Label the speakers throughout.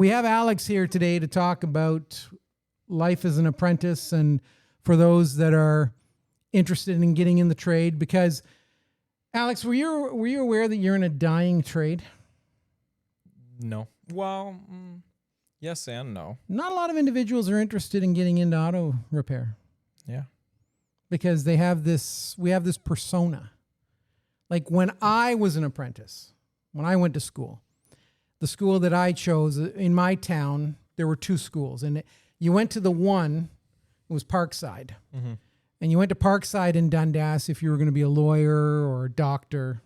Speaker 1: We have Alex here today to talk about life as an apprentice, and for those that are interested in getting in the trade. Because, Alex, were you aware that you're in a dying trade?
Speaker 2: No. Well, yes and no.
Speaker 1: Not a lot of individuals are interested in getting into auto repair.
Speaker 2: Yeah.
Speaker 1: Because we have this persona. Like when I was an apprentice, when I went to school, the school that I chose in my town, there were two schools. And you went to the one, it was Parkside.
Speaker 2: Mm-hmm.
Speaker 1: And you went to Parkside in Dundas if you were going to be a lawyer or a doctor.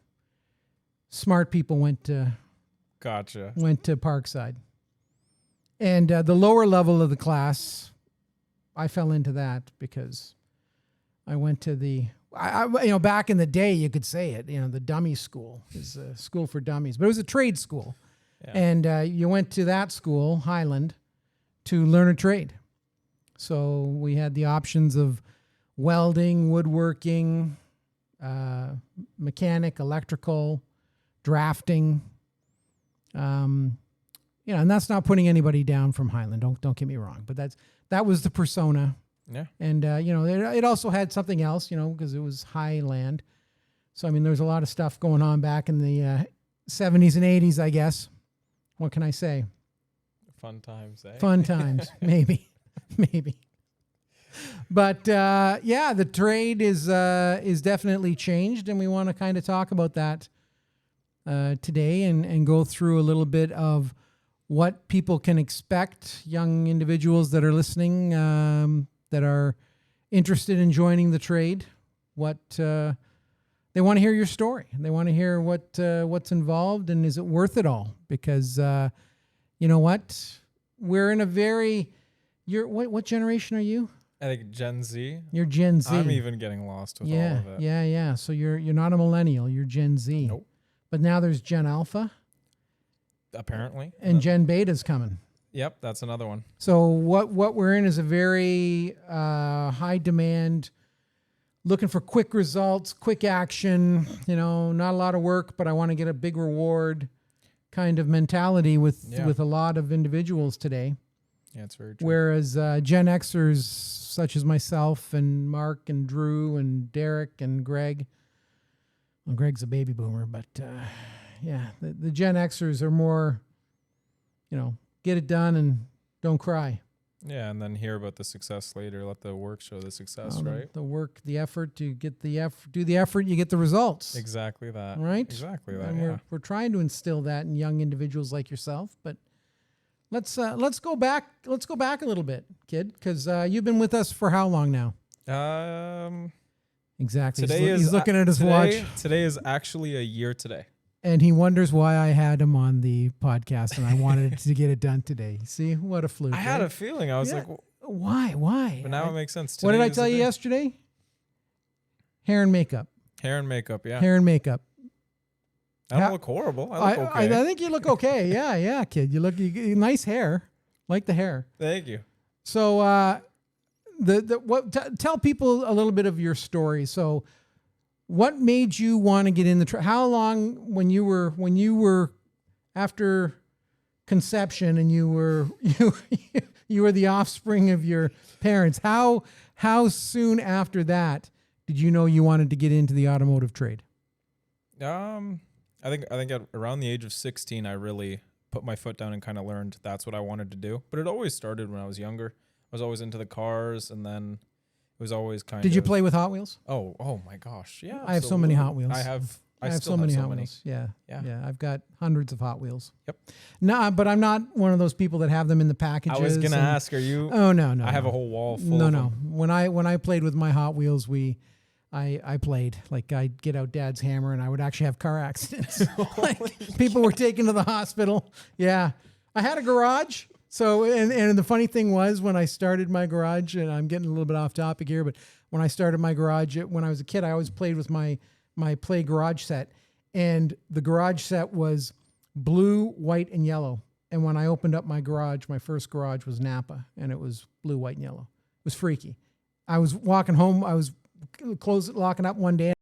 Speaker 1: Smart people went to Parkside. And the lower level of the class, I fell into that because I went to back in the day, you could say it, the dummy school is a school for dummies, but it was a trade school. Yeah. And you went to that school, Highland, to learn a trade. So we had the options of welding, woodworking, mechanic, electrical, drafting. And that's not putting anybody down from Highland. Don't get me wrong, but that was the persona.
Speaker 2: Yeah.
Speaker 1: And it also had something else, because it was Highland. So there's a lot of stuff going on back in the 70s and 80s, I guess. What can I say?
Speaker 2: Fun times, eh?
Speaker 1: Fun times, maybe. But the trade is definitely changed, and we want to kind of talk about that today and go through a little bit of what people can expect, young individuals that are listening, that are interested in joining the trade. What they want to hear your story. They want to hear what's involved, and is it worth it all? Because you know what, we're in a very what generation are you?
Speaker 2: I think Gen Z.
Speaker 1: You're Gen Z.
Speaker 2: I'm even getting lost with all of it.
Speaker 1: Yeah. So you're not a millennial. You're Gen Z.
Speaker 2: Nope.
Speaker 1: But now there's Gen Alpha.
Speaker 2: Apparently.
Speaker 1: And Gen Beta's coming.
Speaker 2: Yep, that's another one.
Speaker 1: So what we're in is a very high demand, looking for quick results, quick action, not a lot of work, but I want to get a big reward kind of mentality with a lot of individuals today.
Speaker 2: Yeah, it's very true.
Speaker 1: Whereas Gen Xers such as myself and Mark and Drew and Derek and Greg, well, Greg's a baby boomer, but the Gen Xers are more, get it done and don't cry.
Speaker 2: Yeah, and then hear about the success later. Let the work show the success, right?
Speaker 1: The work, the effort, to get do the effort, you get the results.
Speaker 2: Exactly that.
Speaker 1: Right?
Speaker 2: Exactly that.
Speaker 1: And we're trying to instill that in young individuals like yourself. But let's go back. Let's go back a little bit, kid, because you've been with us for how long now? Exactly. He's looking at his watch.
Speaker 2: Today is actually a year today.
Speaker 1: And he wonders why I had him on the podcast, and I wanted to get it done today. See, what a fluke.
Speaker 2: I had a feeling. I was like,
Speaker 1: why?
Speaker 2: But now it makes sense.
Speaker 1: What did I tell you yesterday? Hair and makeup.
Speaker 2: Hair and makeup, yeah.
Speaker 1: Hair and makeup.
Speaker 2: I don't look horrible. I look okay.
Speaker 1: I think you look okay. Yeah, kid. You nice hair. Like the hair.
Speaker 2: Thank you.
Speaker 1: So, tell people a little bit of your story. So, what made you want to get in the trade? How long, when you were after conception and you were the offspring of your parents, how soon after that did you know you wanted to get into the automotive trade?
Speaker 2: I think around the age of 16, I really put my foot down and kind of learned that's what I wanted to do. But it always started when I was younger. I was always into the cars, and then it was always kind of...
Speaker 1: Did you play with Hot Wheels?
Speaker 2: Oh my gosh. Yeah.
Speaker 1: I have so many Hot Wheels.
Speaker 2: I have
Speaker 1: so many Hot Wheels. Yeah. I've got hundreds of Hot Wheels. Yep. No, but I'm not one of those people that have them in the packages.
Speaker 2: I was going to ask, are you...
Speaker 1: Oh, no.
Speaker 2: I have a whole wall full of them.
Speaker 1: When I played with my Hot Wheels, I played. Like, I'd get out Dad's hammer, and I would actually have car accidents. People were taken to the hospital. Yeah. I had a garage. So, and the funny thing was, when I started my garage, and I'm getting a little bit off topic here, but when I started my garage, when I was a kid, I always played with my play garage set. And the garage set was blue, white, and yellow. And when I opened up my garage, my first garage was Napa, and it was blue, white, and yellow. It was freaky. I was walking home. I was locking up one day.